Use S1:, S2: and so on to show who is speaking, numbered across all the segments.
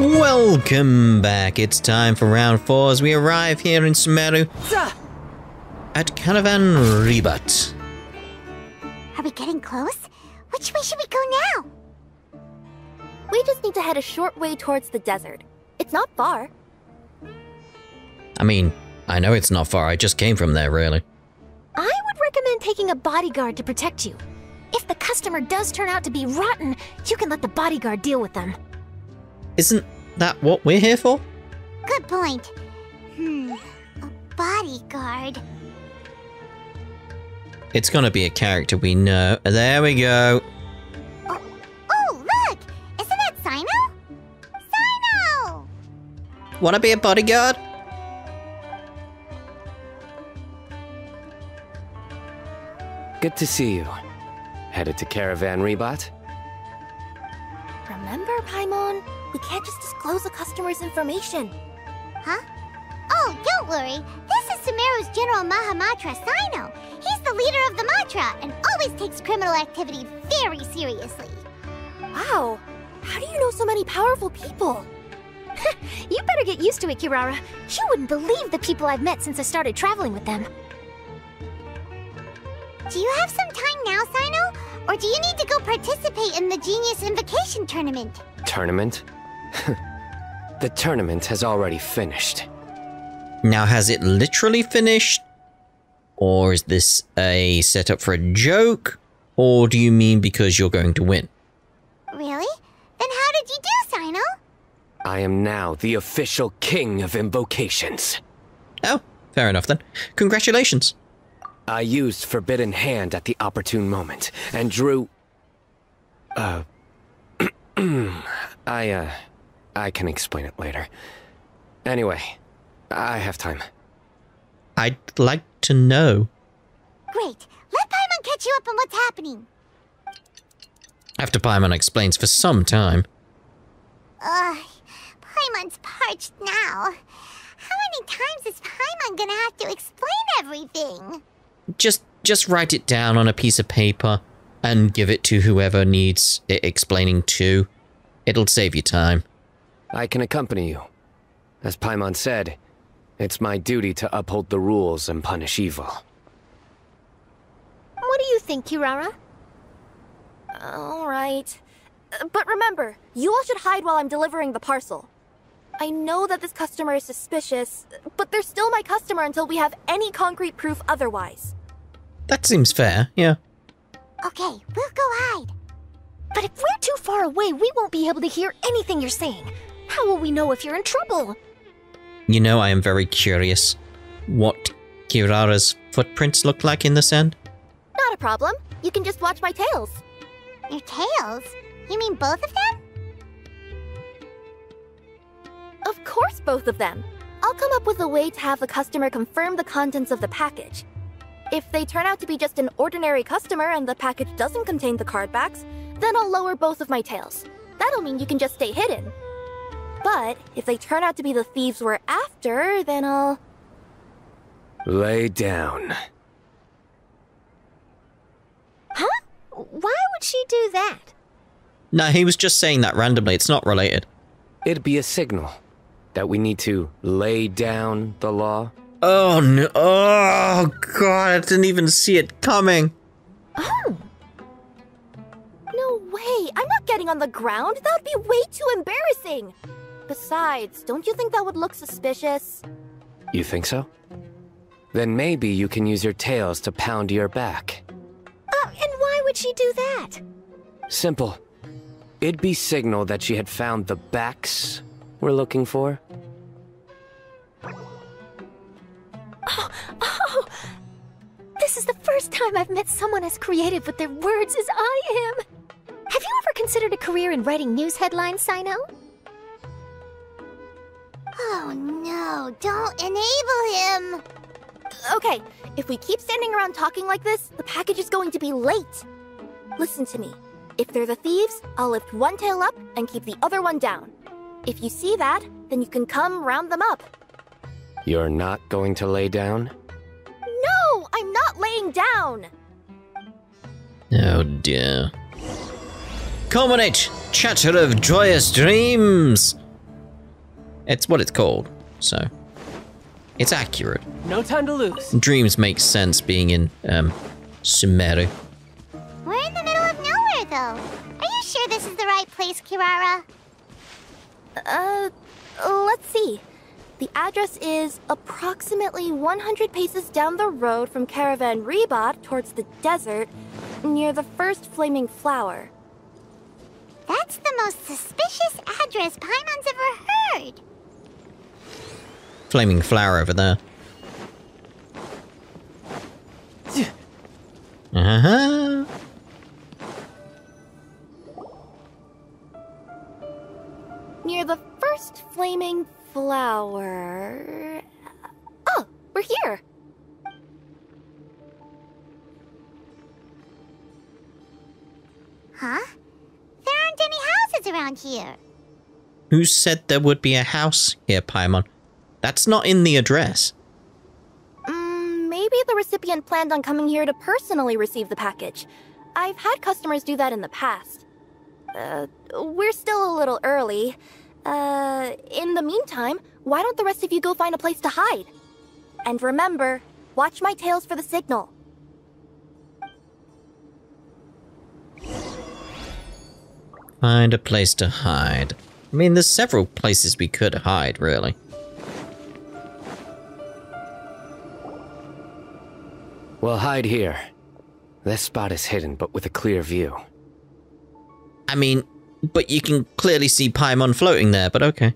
S1: Welcome back. It's time for round 4 as we arrive here in Sumeru at Caravan Ribat.
S2: Are we getting close? Which way should we go now?
S3: We just need to head a short way towards the desert. It's not far.
S1: I mean, I know it's not far. I just came from there, really.
S4: I would recommend taking a bodyguard to protect you. If the customer does turn out to be rotten, you can let the bodyguard deal with them.
S1: Isn't that what we're here for?
S2: Good point. A bodyguard.
S1: It's gonna be a character we know. There we go.
S2: Oh, look! Isn't that Cyno? Cyno!
S1: Wanna be a bodyguard?
S5: Good to see you. Headed to Caravan Ribat?
S3: Remember, Paimon? We can't just disclose a customer's information.
S2: Huh? Oh, don't worry. This is Sumeru's General Mahamatra, Cyno. He's the leader of the Matra and always takes criminal activity very seriously.
S3: Wow. How do you know so many powerful people?
S4: You better get used to it, Kirara. You wouldn't believe the people I've met since I started traveling with them.
S2: Do you have some time now, Cyno? Or do you need to go participate in the Genius Invocation Tournament?
S5: Tournament? The tournament has already finished.
S1: Now, has it literally finished? Or is this a setup for a joke? Or do you mean because you're going to win?
S2: Really? Then how did you do, Cyno?
S5: I am now the official king of invocations.
S1: Oh, fair enough then. Congratulations.
S5: I used Forbidden Hand at the opportune moment, and drew... I can explain it later. Anyway, I have time.
S1: I'd like to know.
S2: Great. Let Paimon catch you up on what's happening.
S1: After Paimon explains for some time.
S2: Paimon's parched now. How many times is Paimon gonna have to explain everything?
S1: Just write it down on a piece of paper and give it to whoever needs it explaining to. It'll save you time.
S5: I can accompany you. As Paimon said, it's my duty to uphold the rules and punish evil.
S4: What do you think, Kirara?
S3: All right. But remember, you all should hide while I'm delivering the parcel. I know that this customer is suspicious, but they're still my customer until we have any concrete proof otherwise.
S1: That seems fair, yeah.
S2: Okay, we'll go hide.
S4: But if we're too far away, we won't be able to hear anything you're saying. How will we know if you're in trouble?
S1: You know, I am very curious what Kirara's footprints look like in the sand.
S3: Not a problem. You can just watch my tails.
S2: Your tails? You mean both of them?
S3: Of course, both of them. I'll come up with a way to have the customer confirm the contents of the package. If they turn out to be just an ordinary customer and the package doesn't contain the card backs, then I'll lower both of my tails. That'll mean you can just stay hidden. But if they turn out to be the thieves we're after, then I'll...
S5: Lay down.
S4: Huh? Why would she do that?
S1: No, he was just saying that randomly. It's not related.
S5: It'd be a signal that we need to lay down the law.
S1: Oh, no. Oh, God. I didn't even see it coming.
S4: Oh.
S3: No way! I'm not getting on the ground! That would be way too embarrassing! Besides, don't you think that would look suspicious?
S5: You think so? Then maybe you can use your tails to pound your back.
S4: And why would she do that?
S5: Simple. It'd be signal that she had found the backs we're looking for.
S4: Oh! This is the first time I've met someone as creative with their words as I am. Have you ever considered a career in writing news headlines, Cyno?
S2: Oh no, don't enable him!
S3: Okay, if we keep standing around talking like this, the package is going to be late. Listen to me. If they're the thieves, I'll lift one tail up and keep the other one down. If you see that, then you can come round them up.
S5: You're not going to lay down?
S3: No, I'm not laying down!
S1: Oh dear. Culminate! Chatter of joyous dreams! It's what it's called, so it's accurate.
S6: No time to lose.
S1: Dreams make sense being in Sumeru.
S2: We're in the middle of nowhere, though. Are you sure this is the right place, Kirara?
S3: Let's see. The address is approximately 100 paces down the road from Caravan Ribat towards the desert, near the first flaming flower.
S2: That's the most suspicious address Paimon's ever heard.
S1: Flaming flower over there. Uh-huh.
S3: Near the first flaming flower... Oh, we're here!
S2: Huh? There aren't any houses around here.
S1: Who said there would be a house here, Paimon? That's not in the address.
S3: Maybe the recipient planned on coming here to personally receive the package. I've had customers do that in the past. We're still a little early. In the meantime, why don't the rest of you go find a place to hide? And remember, watch my tails for the signal.
S1: Find a place to hide. I mean, there's several places we could hide, really.
S5: We'll hide here. This spot is hidden, but with a clear view.
S1: I mean, but you can clearly see Paimon floating there, but okay.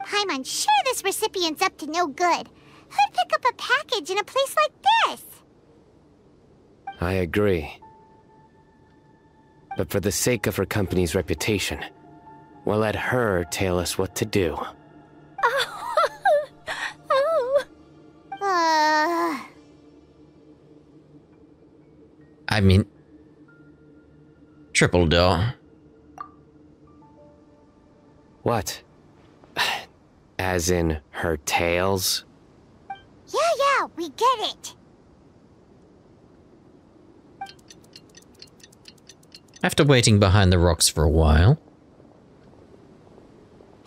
S2: Paimon's sure this recipient's up to no good. Who'd pick up a package in a place like this?
S5: I agree. But for the sake of her company's reputation, we'll let her tell us what to do.
S1: I mean, triple door.
S5: What? As in her tails?
S2: Yeah, we get it.
S1: After waiting behind the rocks for a while.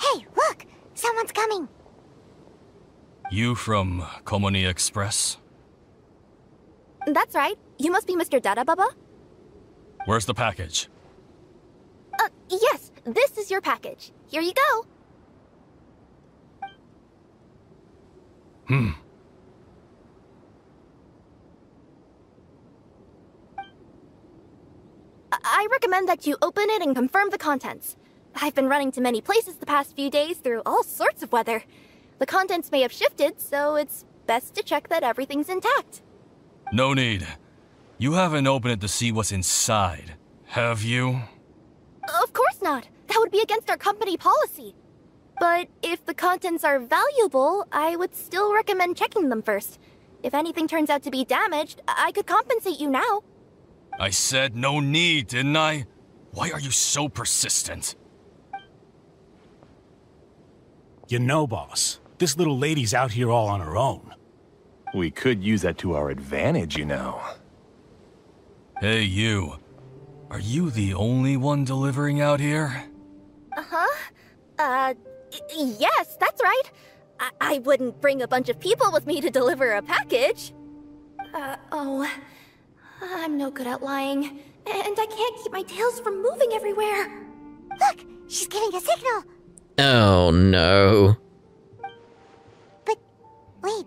S2: Hey, look! Someone's coming.
S7: You from Komoni Express?
S3: That's right. You must be Mr. Dada Baba?
S7: Where's the package?
S3: Yes, this is your package. Here you go. I recommend that you open it and confirm the contents. I've been running to many places the past few days through all sorts of weather. The contents may have shifted, so it's best to check that everything's intact.
S7: No need. You haven't opened it to see what's inside, have you?
S3: Of course not. That would be against our company policy. But if the contents are valuable, I would still recommend checking them first. If anything turns out to be damaged, I could compensate you now.
S7: I said no need, didn't I? Why are you so persistent?
S8: You know, boss, this little lady's out here all on her own.
S9: We could use that to our advantage, you know.
S7: Hey, you. Are you the only one delivering out here?
S3: Yes, that's right. I wouldn't bring a bunch of people with me to deliver a package. I'm no good at lying, and I can't keep my tails from moving everywhere.
S2: Look, she's giving a signal.
S1: Oh no.
S2: But, wait,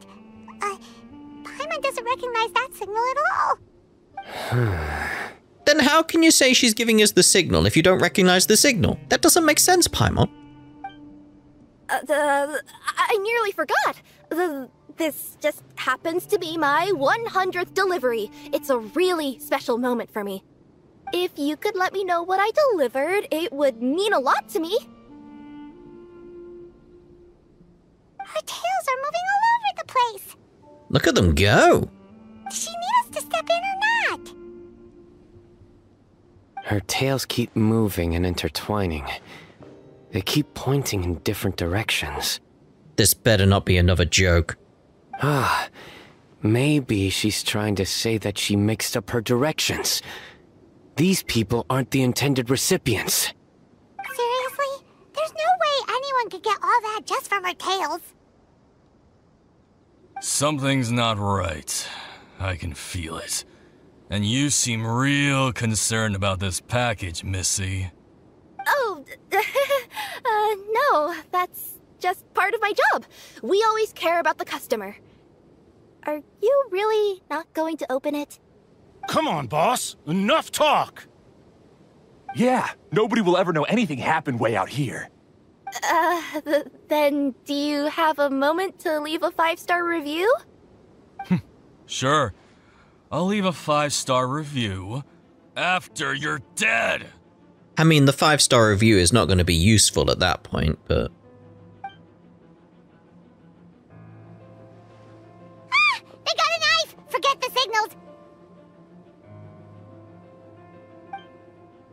S2: Paimon doesn't recognize that signal at all.
S1: Then how can you say she's giving us the signal if you don't recognize the signal? That doesn't make sense, Paimon.
S3: I nearly forgot. This just happens to be my 100th delivery. It's a really special moment for me. If you could let me know what I delivered, it would mean a lot to me.
S2: Her tails are moving all over the place.
S1: Look at them go.
S2: Does she need us to step in or not?
S5: Her tails keep moving and intertwining. They keep pointing in different directions.
S1: This better not be another joke.
S5: Maybe she's trying to say that she mixed up her directions. These people aren't the intended recipients.
S2: Seriously? There's no way anyone could get all all that just from our tails.
S7: Something's not right. I can feel it. And you seem real concerned about this package, Missy.
S3: Oh, no, that's just part of my job. We always care about the customer. Are you really not going to open it?
S8: Come on, boss. Enough talk.
S9: Yeah, nobody will ever know anything happened way out here.
S3: Then do you have a moment to leave a 5-star review?
S7: Sure. I'll leave a 5-star review after you're dead.
S1: I mean, the 5-star review is not going to be useful at that point, but...
S2: Ah! They got a knife! Forget the signals!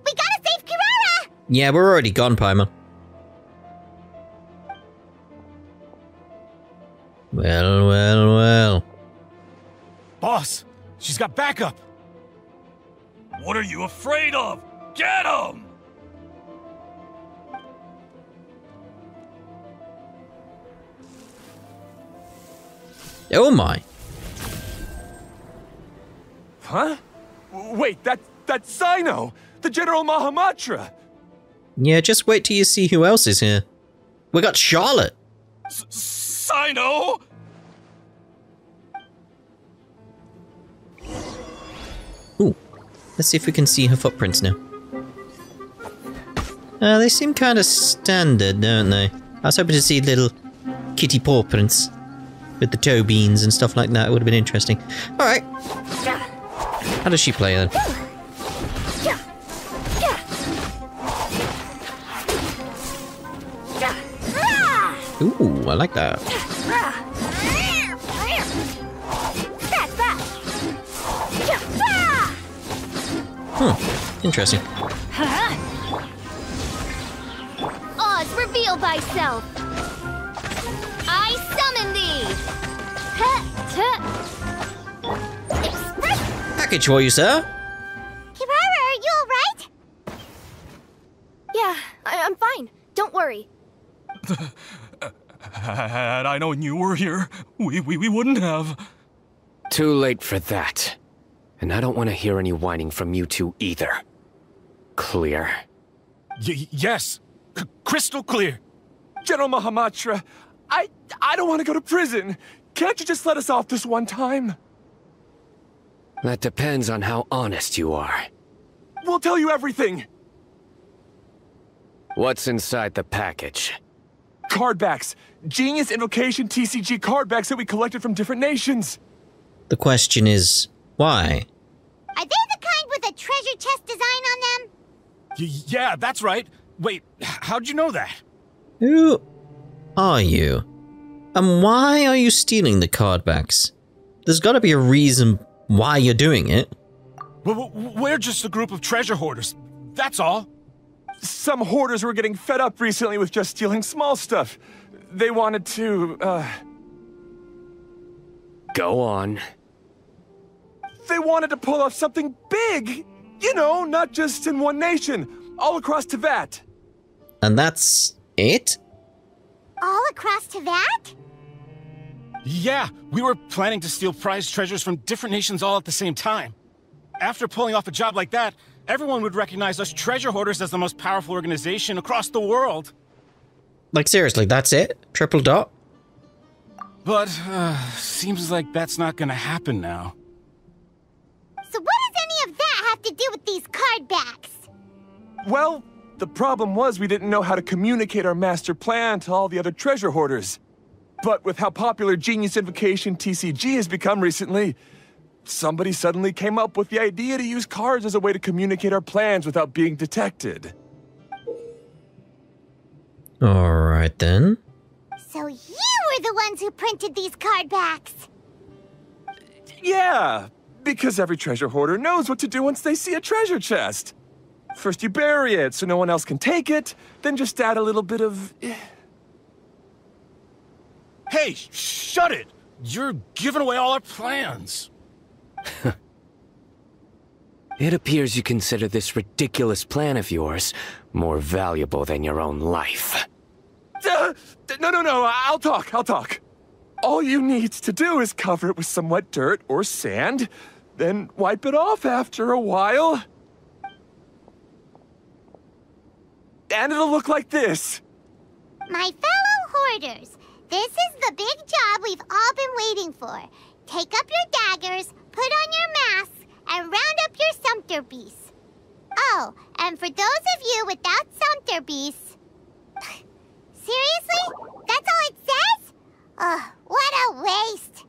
S2: We gotta save Kirara!
S1: Yeah, we're already gone, Paimon. Well, well, well.
S8: Boss, she's got backup.
S7: What are you afraid of? Get him!
S1: Oh my.
S9: Huh? Wait, that's Sino! The General Mahamatra!
S1: Yeah, just wait till you see who else is here. We got Charlotte.
S7: Sino!
S1: Ooh, let's see if we can see her footprints now. They seem kind of standard, don't they? I was hoping to see little kitty paw prints with the toe beans and stuff like that. It would have been interesting. Alright. How does she play then? Ooh, I like that. Interesting.
S4: Oz, reveal thyself. I summon thee.
S1: Package for you, sir.
S2: Kirara, are you alright?
S3: Yeah, I'm fine. Don't worry.
S7: Had I known you were here, we wouldn't have.
S5: Too late for that. And I don't want to hear any whining from you two either. Clear?
S8: Yes. Crystal clear.
S9: General Mahamatra, I don't want to go to prison. Can't you just let us off this one time?
S5: That depends on how honest you are.
S9: We'll tell you everything.
S5: What's inside the package?
S9: Cardbacks. Genius Invocation TCG cardbacks that we collected from different nations.
S1: The question is, why?
S2: Are they the kind with a treasure chest design on them?
S8: Yeah, that's right. Wait, how'd you know that?
S1: Who are you? And why are you stealing the cardbacks? There's gotta be a reason why you're doing it.
S8: We're just a group of treasure hoarders. That's all.
S9: Some hoarders were getting fed up recently with just stealing small stuff. They wanted to,
S5: Go on.
S9: They wanted to pull off something big! You know, not just in one nation, all across Teyvat.
S1: And that's it?
S2: All across Teyvat?
S8: Yeah, we were planning to steal prized treasures from different nations all at the same time. After pulling off a job like that, everyone would recognize us treasure hoarders as the most powerful organization across the world.
S1: Like seriously, that's it? Triple dot?
S8: But, seems like that's not gonna happen now.
S2: So what does any of that have to do with these cardbacks?
S9: Well, the problem was we didn't know how to communicate our master plan to all the other treasure hoarders. But with how popular Genius Invocation TCG has become recently, somebody suddenly came up with the idea to use cards as a way to communicate our plans without being detected.
S1: Alright then.
S2: So you were the ones who printed these cardbacks?
S9: Yeah, because every treasure hoarder knows what to do once they see a treasure chest. First you bury it so no one else can take it, then just add a little bit of...
S8: Hey, shut it! You're giving away all our plans.
S5: It appears you consider this ridiculous plan of yours more valuable than your own life.
S9: No, I'll talk. All you need to do is cover it with some wet dirt or sand, then wipe it off after a while. And it'll look like this.
S2: My fellow hoarders, this is the big job we've all been waiting for. Take up your daggers, put on your masks, and round up your sumpter beasts. Oh, and for those of you without sumpter beasts... Seriously? That's all it says? Ugh, what a waste.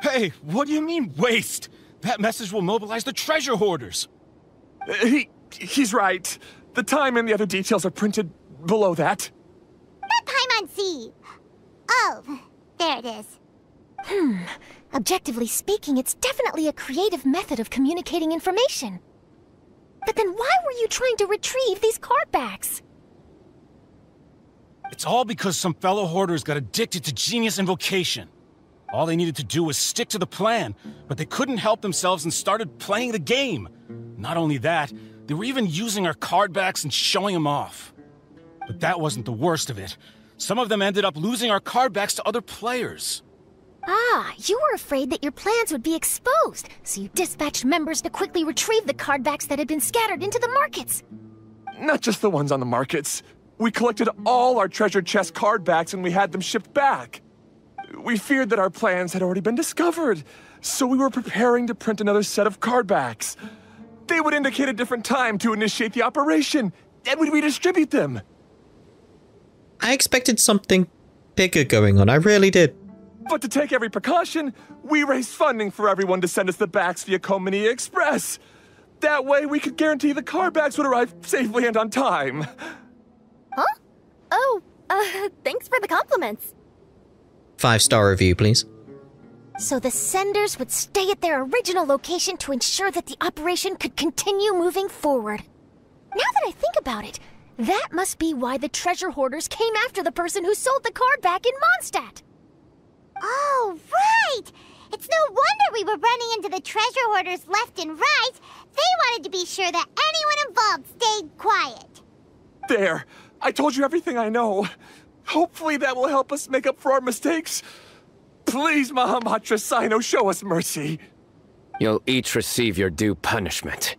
S8: Hey, what do you mean, waste? That message will mobilize the treasure hoarders.
S9: He's right. The time and the other details are printed below that.
S2: That Paimon C. Oh, there it is.
S4: Objectively speaking, it's definitely a creative method of communicating information. But then why were you trying to retrieve these card backs?
S8: It's all because some fellow hoarders got addicted to Genius Invocation. All they needed to do was stick to the plan, but they couldn't help themselves and started playing the game. Not only that, they were even using our card backs and showing them off. But that wasn't the worst of it. Some of them ended up losing our card backs to other players.
S4: Ah, you were afraid that your plans would be exposed, so you dispatched members to quickly retrieve the card backs that had been scattered into the markets.
S9: Not just the ones on the markets. We collected all our treasure chest card backs and we had them shipped back. We feared that our plans had already been discovered, so we were preparing to print another set of card backs. They would indicate a different time to initiate the operation, and we'd redistribute them.
S1: I expected something bigger going on. I really did.
S9: But to take every precaution, we raised funding for everyone to send us the backs via Komini Express. That way, we could guarantee the card backs would arrive safely and on time.
S3: Huh? Oh, thanks for the compliments.
S1: 5-star review, please.
S4: So the senders would stay at their original location to ensure that the operation could continue moving forward. Now that I think about it, that must be why the treasure hoarders came after the person who sold the card back in Mondstadt.
S2: Oh, right! It's no wonder we were running into the treasure hoarders left and right. They wanted to be sure that anyone involved stayed quiet.
S9: There. I told you everything I know. Hopefully that will help us make up for our mistakes. Please, Mahamatra Sino, show us mercy.
S5: You'll each receive your due punishment.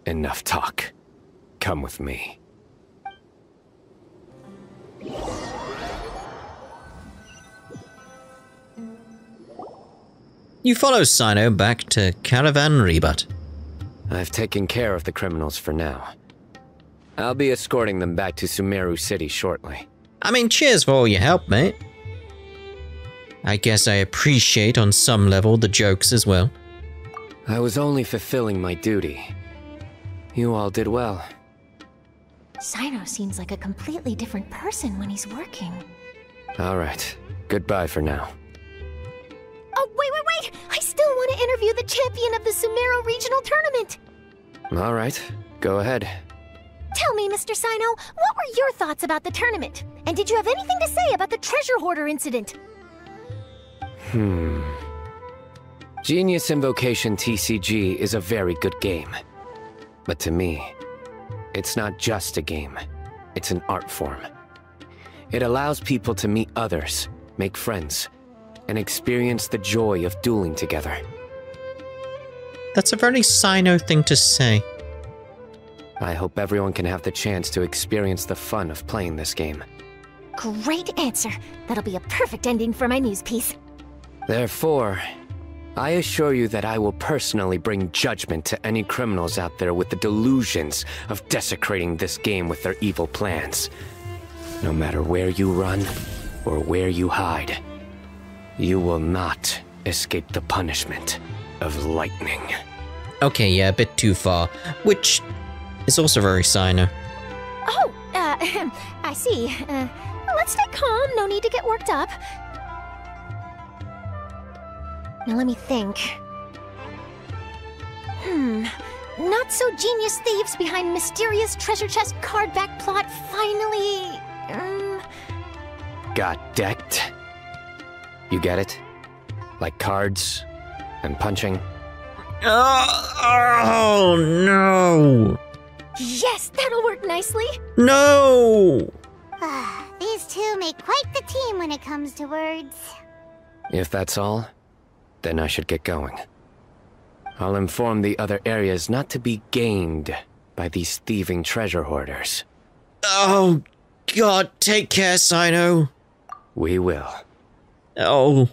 S5: Enough talk. Come with me.
S1: You follow Sino back to Caravan Rebut.
S5: I've taken care of the criminals for now. I'll be escorting them back to Sumeru City shortly.
S1: I mean, cheers for all your help, mate. I guess I appreciate on some level the jokes as well.
S5: I was only fulfilling my duty. You all did well.
S4: Sino seems like a completely different person when he's working.
S5: All right. Goodbye for now.
S4: Oh, wait! I still want to interview the champion of the Sumeru Regional Tournament!
S5: All right. Go ahead.
S4: Tell me, Mr. Sino, what were your thoughts about the tournament? And did you have anything to say about the treasure hoarder incident?
S5: Genius Invocation TCG is a very good game. But to me, it's not just a game. It's an art form. It allows people to meet others, make friends, and experience the joy of dueling together.
S1: That's a very Sino thing to say.
S5: I hope everyone can have the chance to experience the fun of playing this game.
S4: Great answer. That'll be a perfect ending for my news piece.
S5: Therefore, I assure you that I will personally bring judgment to any criminals out there with the delusions of desecrating this game with their evil plans. No matter where you run or where you hide, you will not escape the punishment of lightning.
S1: Okay, yeah, a bit too far. Which is also very Sino.
S4: Oh, I see. Let's stay calm. No need to get worked up. Now let me think. Not so genius thieves behind mysterious treasure chest card back plot finally...
S5: Got decked? You get it? Like cards and punching?
S1: Oh no!
S4: Yes, that'll work nicely.
S1: No!
S2: These guys two make quite the team when it comes to words.
S5: If that's all, then I should get going. I'll inform the other areas not to be gamed by these thieving treasure hoarders.
S1: Oh, God, take care, Sino.
S5: We will.
S1: Oh.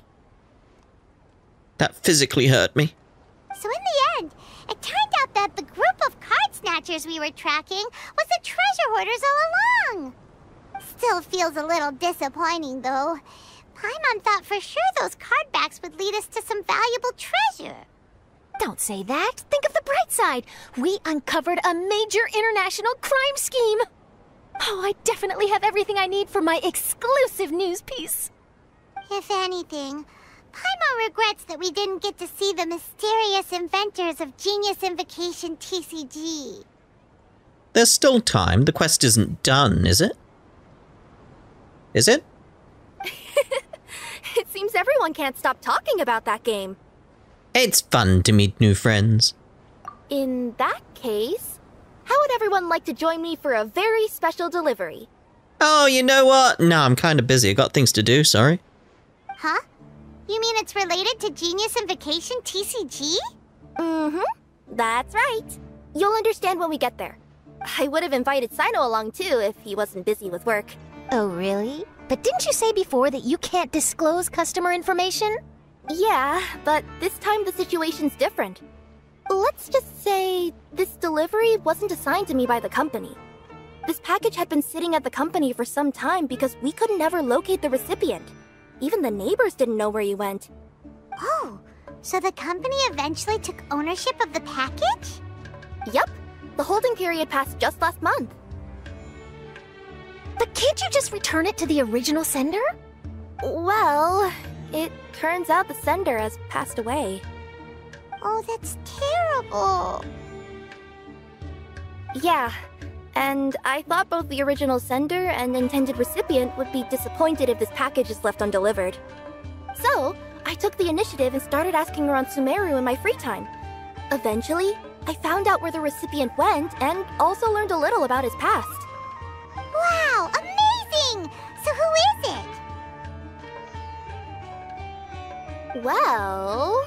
S1: That physically hurt me.
S2: So in the end, it turned out that the group of card snatchers we were tracking was the treasure hoarders all along. Still feels a little disappointing, though. Paimon thought for sure those cardbacks would lead us to some valuable treasure.
S4: Don't say that. Think of the bright side. We uncovered a major international crime scheme. Oh, I definitely have everything I need for my exclusive news piece.
S2: If anything, Paimon regrets that we didn't get to see the mysterious inventors of Genius Invocation TCG.
S1: There's still time. The quest isn't done, is it? Is it?
S3: It seems everyone can't stop talking about that game.
S1: It's fun to meet new friends.
S3: In that case, how would everyone like to join me for a very special delivery?
S1: Oh, you know what? No, I'm kind of busy. I got things to do, sorry.
S2: Huh? You mean it's related to Genius Invocation TCG?
S3: Mm-hmm. That's right. You'll understand when we get there. I would have invited Sino along too if he wasn't busy with work.
S4: Oh, really? But didn't you say before that you can't disclose customer information?
S3: Yeah, but this time the situation's different. Let's just say this delivery wasn't assigned to me by the company. This package had been sitting at the company for some time because we could never locate the recipient. Even the neighbors didn't know where he went.
S2: Oh, so the company eventually took ownership of the package?
S3: Yup, the holding period passed just last month.
S4: But can't you just return it to the original sender?
S3: Well, it turns out the sender has passed away.
S2: Oh, that's terrible.
S3: Yeah, and I thought both the original sender and intended recipient would be disappointed if this package is left undelivered. So, I took the initiative and started asking around Sumeru in my free time. Eventually, I found out where the recipient went and also learned a little about his past.
S2: Wow, amazing! So who is it?
S3: Well,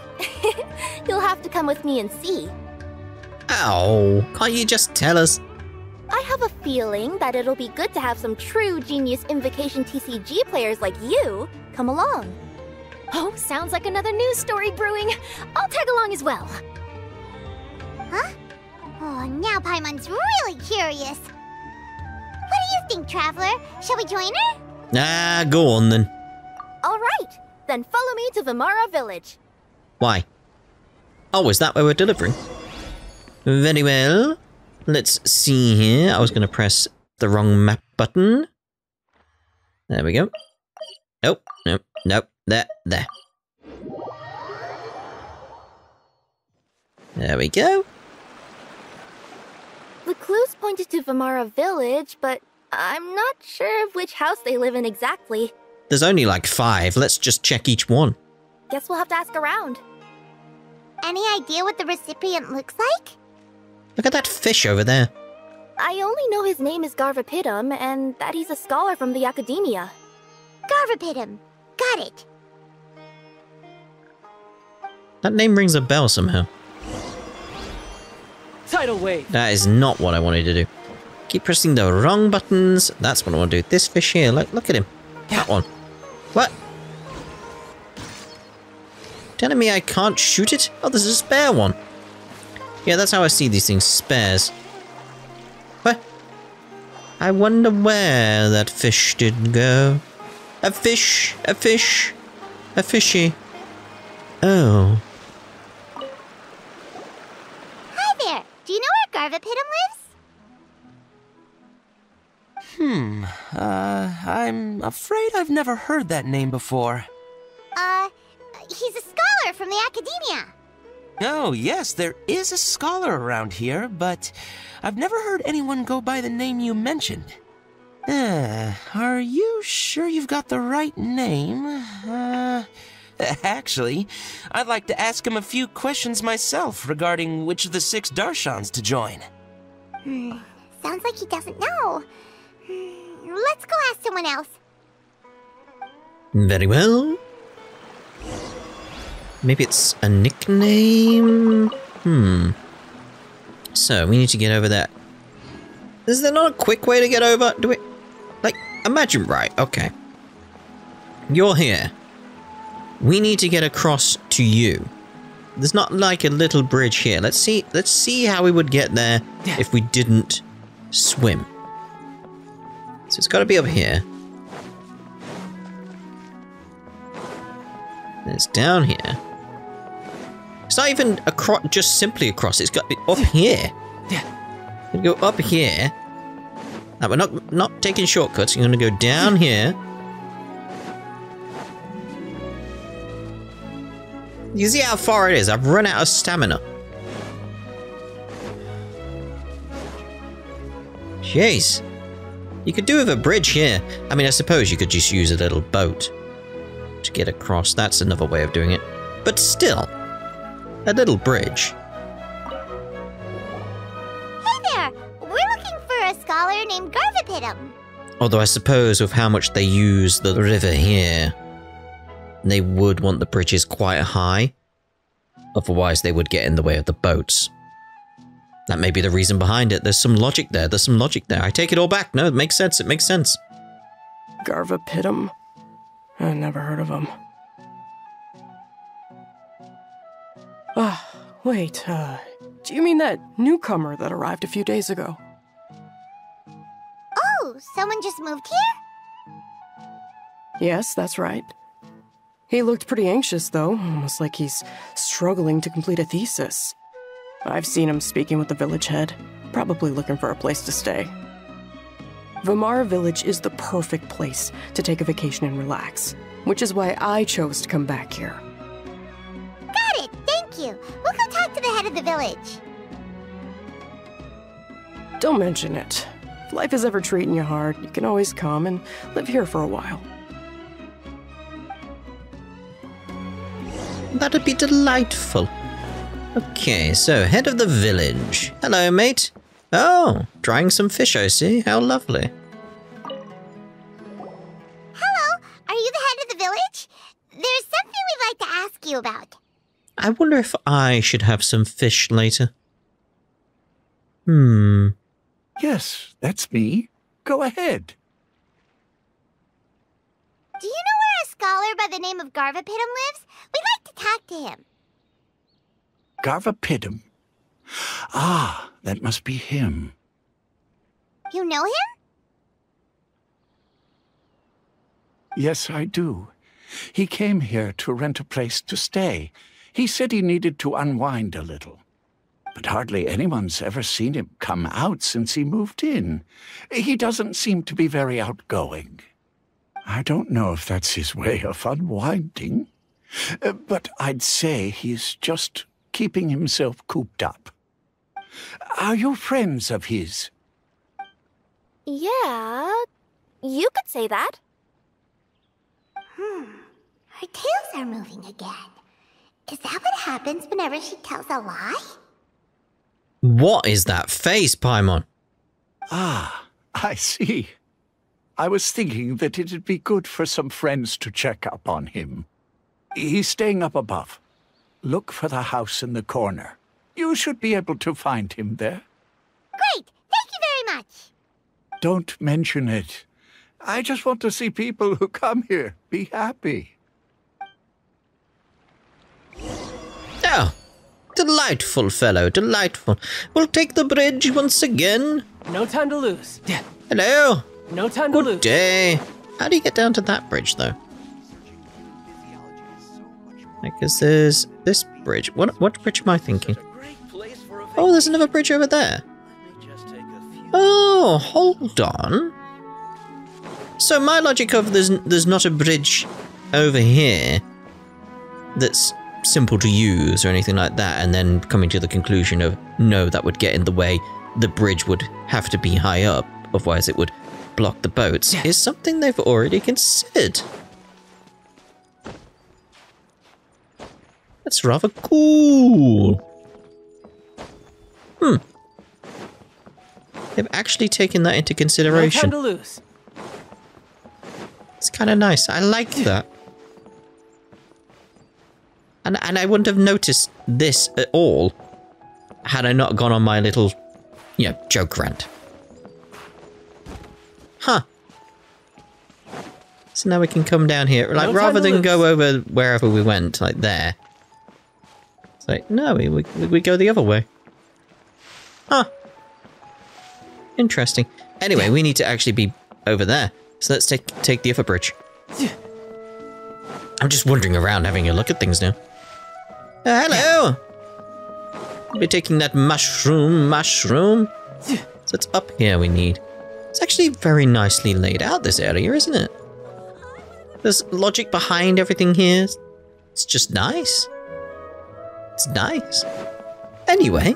S3: you'll have to come with me and see.
S1: Ow, can't you just tell us?
S3: I have a feeling that it'll be good to have some true Genius Invocation TCG players like you come along.
S4: Oh, sounds like another news story brewing. I'll tag along as well.
S2: Huh? Oh, now Paimon's really curious. What do you think, Traveler? Shall we join her?
S1: Ah, go on then.
S3: All right, then follow me to Vimara Village.
S1: Why? Oh, is that where we're delivering? Very well. Let's see here. I was going to press the wrong map button. There we go. Oh, no, no, there. There we go.
S3: The clues pointed to Vimara Village, but I'm not sure of which house they live in exactly.
S1: There's only like 5. Let's just check each one.
S3: Guess we'll have to ask around.
S2: Any idea what the recipient looks like?
S1: Look at that fish over there.
S3: I only know his name is Garvapidum and that he's a scholar from the Academia.
S2: Garvapidum. Got it.
S1: That name rings a bell somehow.
S6: Tidal wave.
S1: That is not what I wanted to do. Keep pressing the wrong buttons. That's what I want to do. This fish here, look at him. That one. What? Telling me I can't shoot it? Oh, there's a spare one. Yeah, that's how I see these things, spares. What? I wonder where that fish did go. A fish, a fish, a fishy. Oh.
S2: Hi there. Do you know where Garvapidum lives?
S6: I'm afraid I've never heard that name before.
S2: He's a scholar from the Academia.
S6: Oh, yes, there is a scholar around here, but I've never heard anyone go by the name you mentioned. Are you sure you've got the right name? Actually, I'd like to ask him a few questions myself regarding which of the 6 Darshans to join.
S2: Sounds like he doesn't know. Let's go ask someone else.
S1: Very well. Maybe it's a nickname? So, we need to get over there. Is there not a quick way to get over? Do we... Like, imagine... Right, okay. You're here. We need to get across to you. There's not like a little bridge here. Let's see how we would get there if we didn't swim. So it's got to be up here. And it's down here. It's not even across, just simply across. It's got to be up here. We go up here. Now we're not taking shortcuts. You're going to go down here. You see how far it is? I've run out of stamina. Jeez. You could do with a bridge here. I mean, I suppose you could just use a little boat to get across. That's another way of doing it. But still, a little bridge.
S2: Hey there! We're looking for a scholar named Garvapidum.
S1: Although I suppose with how much they use the river here, they would want the bridges quite high. Otherwise, they would get in the way of the boats. That may be the reason behind it. There's some logic there. There's some logic there. I take it all back. No, it makes sense. It makes sense.
S10: Garvapidum? I never heard of him. Wait, do you mean that newcomer that arrived a few days ago?
S2: Oh, someone just moved here?
S10: Yes, that's right. He looked pretty anxious, though, almost like he's struggling to complete a thesis. I've seen him speaking with the village head, probably looking for a place to stay. Vamara Village is the perfect place to take a vacation and relax, which is why I chose to come back here.
S2: Got it, thank you. We'll go talk to the head of the village.
S10: Don't mention it. If life is ever treating you hard, you can always come and live here for a while.
S1: That'd be delightful. Okay, so head of the village. Hello, mate. Oh, drying some fish, I see. How lovely.
S2: Hello, are you the head of the village? There's something we'd like to ask you about.
S1: I wonder if I should have some fish later.
S11: Yes, that's me. Go ahead.
S2: Do you know where a scholar by the name of Garvapidum lives? We'd like to talk to him.
S11: Garvapidum. Ah, that must be him.
S2: You know him?
S11: Yes, I do. He came here to rent a place to stay. He said he needed to unwind a little. But hardly anyone's ever seen him come out since he moved in. He doesn't seem to be very outgoing. I don't know if that's his way of unwinding, but I'd say he's just keeping himself cooped up. Are you friends of his?
S3: Yeah, you could say that.
S2: Her tails are moving again. Is that what happens whenever she tells a lie?
S1: What is that face, Paimon?
S11: Ah, I see. I was thinking that it'd be good for some friends to check up on him. He's staying up above. Look for the house in the corner. You should be able to find him there.
S2: Great! Thank you very much!
S11: Don't mention it. I just want to see people who come here be happy.
S1: Oh, delightful fellow, delightful. We'll take the bridge once again.
S10: No time to lose.
S1: Hello.
S10: No time to lose.
S1: Good day. How do you get down to that bridge, though? Because there's this bridge. What bridge am I thinking? Oh, there's another bridge over there. Oh, hold on. So my logic of there's not a bridge over here that's simple to use or anything like that, and then coming to the conclusion of no, that would get in the way. The bridge would have to be high up, otherwise it would block the boats, is something they've already considered. That's rather cool. They've actually taken that into consideration.
S10: No time to lose.
S1: It's kind of nice. I like that. And I wouldn't have noticed this at all had I not gone on my little, you know, joke rant. Huh. So now we can come down here. Like, rather than go over wherever we went, like there. It's like, no, we go the other way. Huh. Interesting. Anyway, we need to actually be over there. So let's take the other bridge. I'm just wandering around having a look at things now. Hello! We'll be taking that mushroom. So it's up here we need. It's actually very nicely laid out, this area, isn't it? There's logic behind everything here. It's just nice. It's nice. Anyway.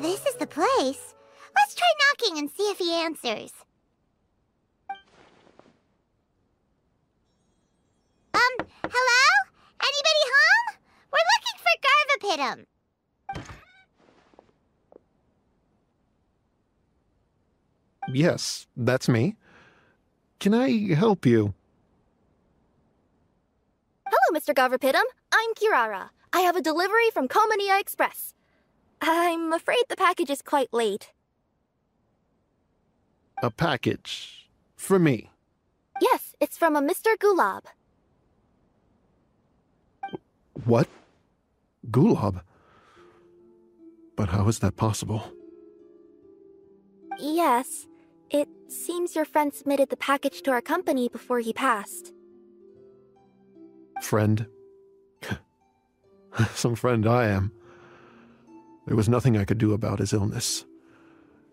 S2: This is the place. Let's try knocking and see if he answers. Hello? Anybody home? We're looking for Garvapitum.
S12: Yes, that's me. Can I help you?
S3: Hello, Mr. Garvapitum. I'm Kirara. I have a delivery from Komania Express. I'm afraid the package is quite late.
S12: A package? For me?
S3: Yes, it's from a Mr. Gulab.
S12: What? Gulab? But how is that possible?
S3: Yes. It seems your friend submitted the package to our company before he passed.
S12: Friend? Some friend I am. There was nothing I could do about his illness.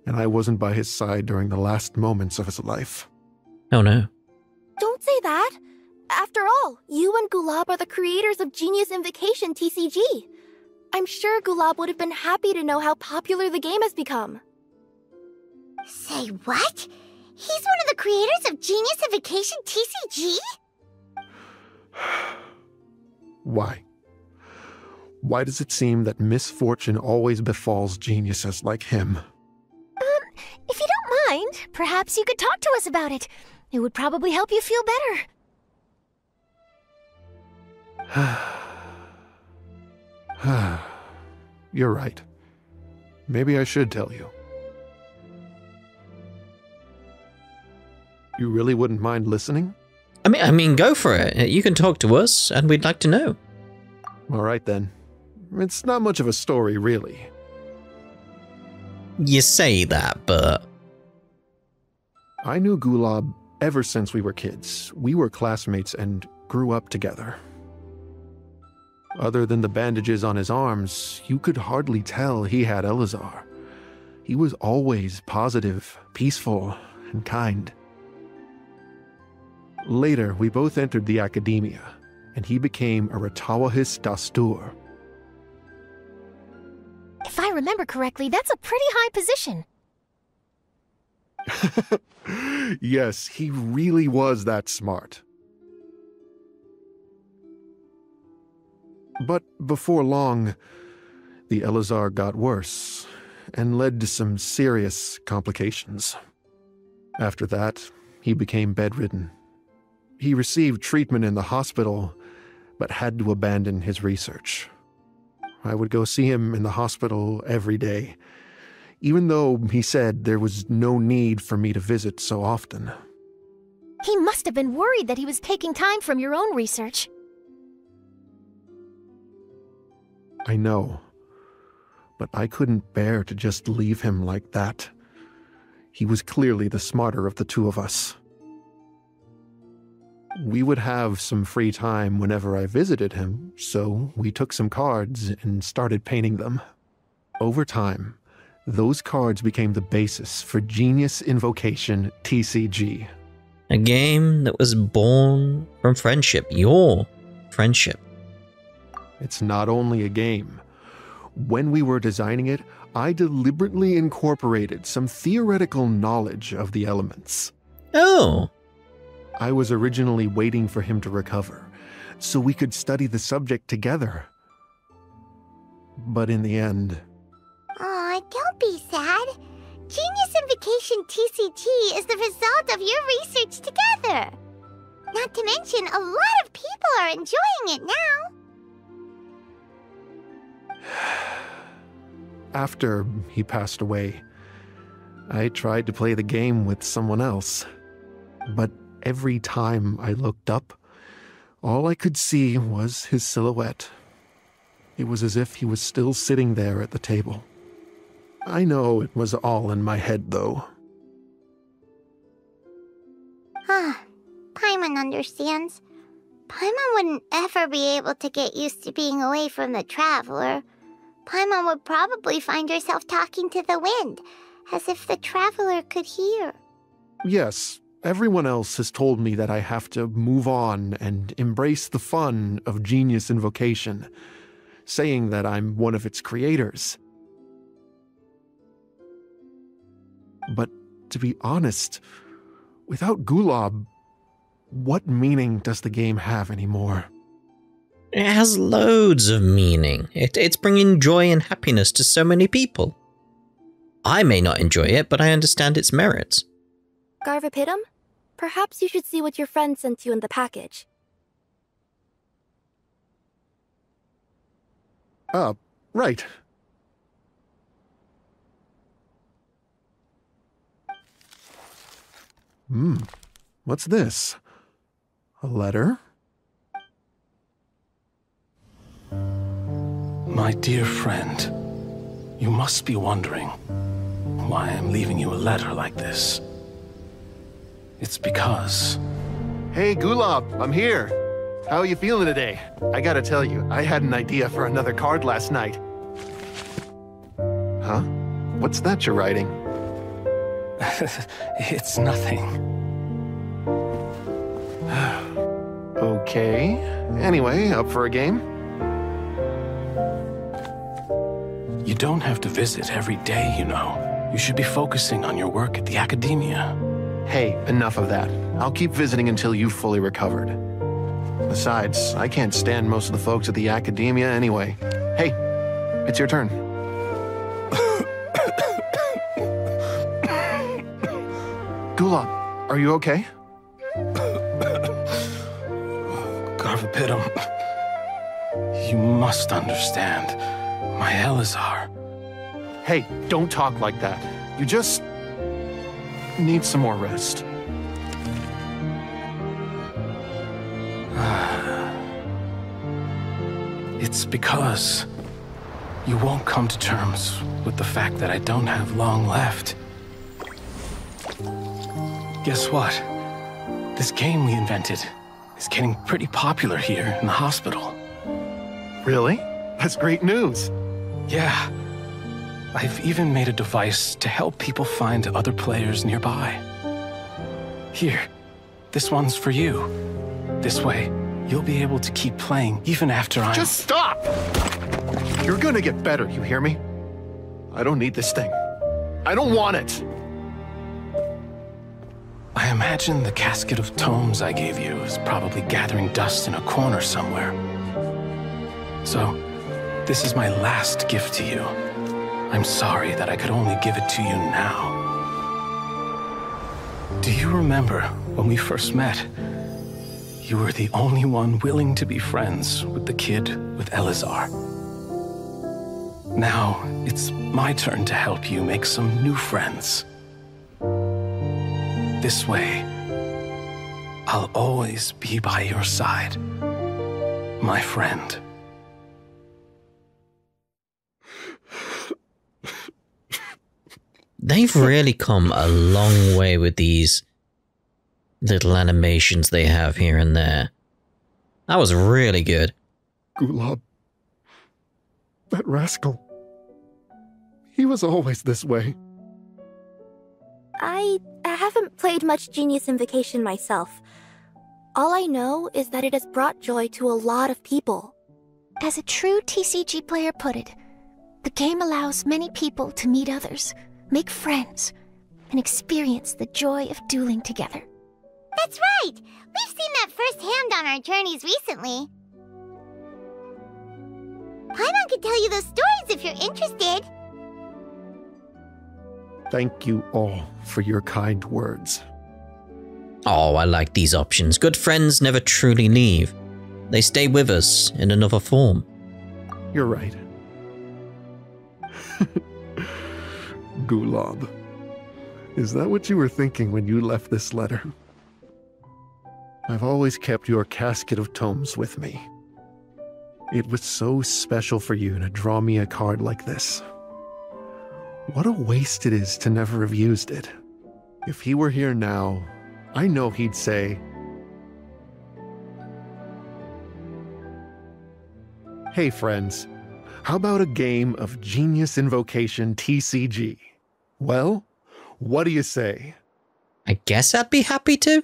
S12: And I wasn't by his side during the last moments of his life.
S1: Oh no.
S3: Don't say that! After all, you and Gulab are the creators of Genius Invocation TCG. I'm sure Gulab would have been happy to know how popular the game has become.
S2: Say what? He's one of the creators of Genius Invocation TCG?
S12: Why? Why does it seem that misfortune always befalls geniuses like him?
S4: If you don't mind, perhaps you could talk to us about it. It would probably help you feel better.
S12: You're right. Maybe I should tell you. You really wouldn't mind listening?
S1: I mean, go for it. You can talk to us, and we'd like to know.
S12: All right, then. It's not much of a story, really.
S1: You say that, but...
S12: I knew Gulab ever since we were kids. We were classmates and grew up together. Other than the bandages on his arms, you could hardly tell he had Elazar. He was always positive, peaceful, and kind. Later, we both entered the academia, and he became a Ratawahis Dastur.
S4: If I remember correctly, that's a pretty high position.
S12: Yes, he really was that smart. But before long, the Elazar got worse and led to some serious complications. After that, he became bedridden. He received treatment in the hospital, but had to abandon his research. I would go see him in the hospital every day, even though he said there was no need for me to visit so often.
S4: He must have been worried that he was taking time from your own research.
S12: I know, but I couldn't bear to just leave him like that. He was clearly the smarter of the two of us. We would have some free time whenever I visited him, so we took some cards and started painting them. Over time, those cards became the basis for Genius Invocation TCG.
S1: A game that was born from friendship. Your friendship.
S12: It's not only a game. When we were designing it, I deliberately incorporated some theoretical knowledge of the elements.
S1: Oh.
S12: I was originally waiting for him to recover, so we could study the subject together. But in the end...
S2: Aw, don't be sad. Genius Invocation TCG is the result of your research together. Not to mention, a lot of people are enjoying it now.
S12: After he passed away, I tried to play the game with someone else. But every time I looked up, all I could see was his silhouette. It was as if he was still sitting there at the table. I know it was all in my head, though.
S2: Paimon understands. Paimon wouldn't ever be able to get used to being away from the Traveler. Paimon would probably find herself talking to the wind, as if the Traveler could hear.
S12: Yes, everyone else has told me that I have to move on and embrace the fun of Genius Invocation, saying that I'm one of its creators. But to be honest, without Gulob, what meaning does the game have anymore?
S1: It has loads of meaning. It's bringing joy and happiness to so many people. I may not enjoy it, but I understand its merits.
S3: Garvapidum, perhaps you should see what your friend sent you in the package.
S12: Right. What's this? A letter?
S8: My dear friend, you must be wondering why I'm leaving you a letter like this. It's because...
S12: Hey, Gulob, I'm here. How are you feeling today? I gotta tell you, I had an idea for another card last night. Huh? What's that you're writing?
S8: It's nothing.
S12: Okay. Anyway, up for a game?
S8: You don't have to visit every day, you know. You should be focusing on your work at the Academia.
S12: Hey, enough of that. I'll keep visiting until you've fully recovered. Besides, I can't stand most of the folks at the Academia anyway. Hey, it's your turn. Gulob, are you okay?
S8: Garvapidum, you must understand. My Elazar.
S12: Hey, don't talk like that. You just need some more rest.
S8: It's because you won't come to terms with the fact that I don't have long left. Guess what? This game we invented is getting pretty popular here in the hospital.
S12: Really? That's great news.
S8: Yeah. I've even made a device to help people find other players nearby. Here, this one's for you. This way, you'll be able to keep playing even after I'm...
S12: Just stop! You're gonna get better, you hear me? I don't need this thing. I don't want it!
S8: I imagine the casket of tomes I gave you is probably gathering dust in a corner somewhere. So, this is my last gift to you. I'm sorry that I could only give it to you now. Do you remember when we first met? You were the only one willing to be friends with the kid with Elazar. Now, it's my turn to help you make some new friends. This way, I'll always be by your side, my friend.
S1: They've really come a long way with these little animations they have here and there. That was really good.
S12: Gulob. That rascal. He was always this way.
S3: I haven't played much Genius Invocation myself. All I know is that it has brought joy to a lot of people.
S4: As a true TCG player put it, the game allows many people to meet others, make friends, and experience the joy of dueling together.
S2: That's right! We've seen that firsthand on our journeys recently. Paimon could tell you those stories if you're interested.
S12: Thank you all for your kind words.
S1: Oh, I like these options. Good friends never truly leave. They stay with us in another form.
S12: You're right. Gulob. Is that what you were thinking when you left this letter? I've always kept your casket of tomes with me. It was so special for you to draw me a card like this. What a waste it is to never have used it. If he were here now, I know he'd say, "Hey friends, how about a game of Genius Invocation TCG? Well, what do you say?"
S1: I guess I'd be happy to.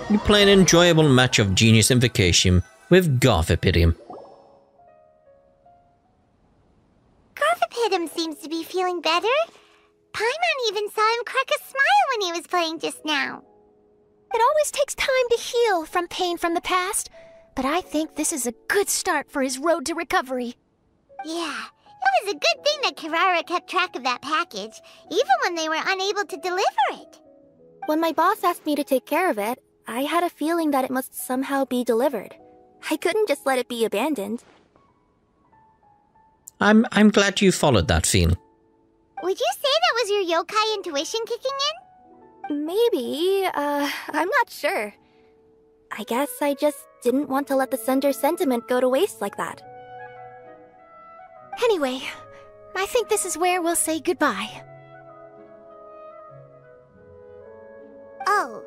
S1: You play an enjoyable match of Genius Invocation with Garthopydium.
S2: Garthopydium seems to be feeling better. Paimon even saw him crack a smile when he was playing just now.
S4: It always takes time to heal from pain from the past, but I think this is a good start for his road to recovery.
S2: Yeah, it was a good thing that Kirara kept track of that package, even when they were unable to deliver it.
S3: When my boss asked me to take care of it, I had a feeling that it must somehow be delivered. I couldn't just let it be abandoned.
S1: I'm glad you followed that feeling.
S2: Would you say that was your yokai intuition kicking in?
S3: Maybe, I'm not sure. I guess I just didn't want to let the Sender's sentiment go to waste like that.
S4: Anyway, I think this is where we'll say goodbye.
S2: Oh,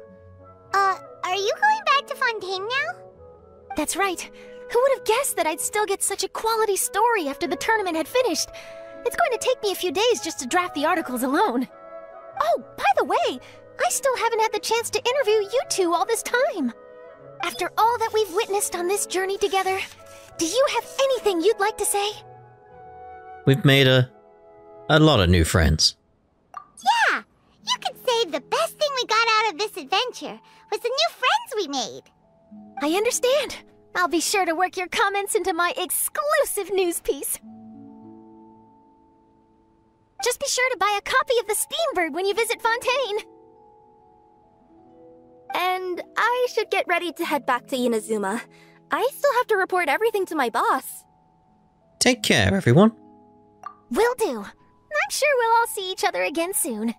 S2: are you going back to Fontaine now?
S4: That's right. Who would have guessed that I'd still get such a quality story after the tournament had finished? It's going to take me a few days just to draft the articles alone. Oh, by the way, I still haven't had the chance to interview you two all this time. After all that we've witnessed on this journey together, do you have anything you'd like to say?
S1: We've made a lot of new friends.
S2: Yeah, you could say the best thing we got out of this adventure was the new friends we made.
S4: I understand. I'll be sure to work your comments into my exclusive news piece. Just be sure to buy a copy of the Steambird when you visit Fontaine.
S3: And I should get ready to head back to Inazuma. I still have to report everything to my boss.
S1: Take care, everyone.
S4: Will do. I'm sure we'll all see each other again soon.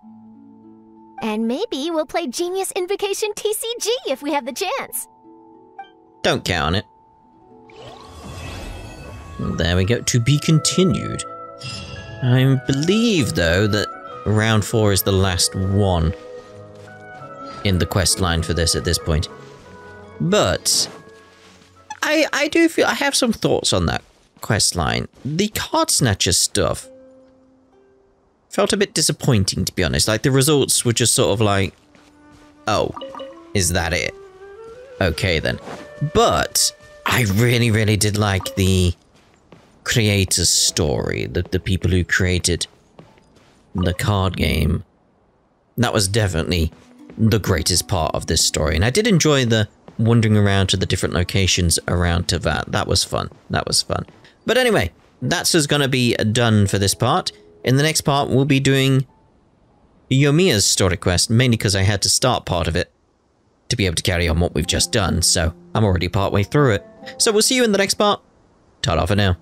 S4: And maybe we'll play Genius Invocation TCG if we have the chance.
S1: Don't count on it. There we go. To be continued. I believe, though, that round 4 is the last one in the quest line for this at this point. But I do feel I have some thoughts on that quest line. The Card Snatcher stuff felt a bit disappointing, to be honest. Like, the results were just sort of like, oh, is that it? Okay, then. But I really, really did like the creator's story, the people who created the card game. That was definitely the greatest part of this story. And I did enjoy the wandering around to the different locations around Teyvat. That was fun. That was fun. But anyway, that's just going to be done for this part. In the next part, we'll be doing Yoimiya's story quest, mainly because I had to start part of it to be able to carry on what we've just done, so I'm already partway through it. So we'll see you in the next part. Ta-da for now.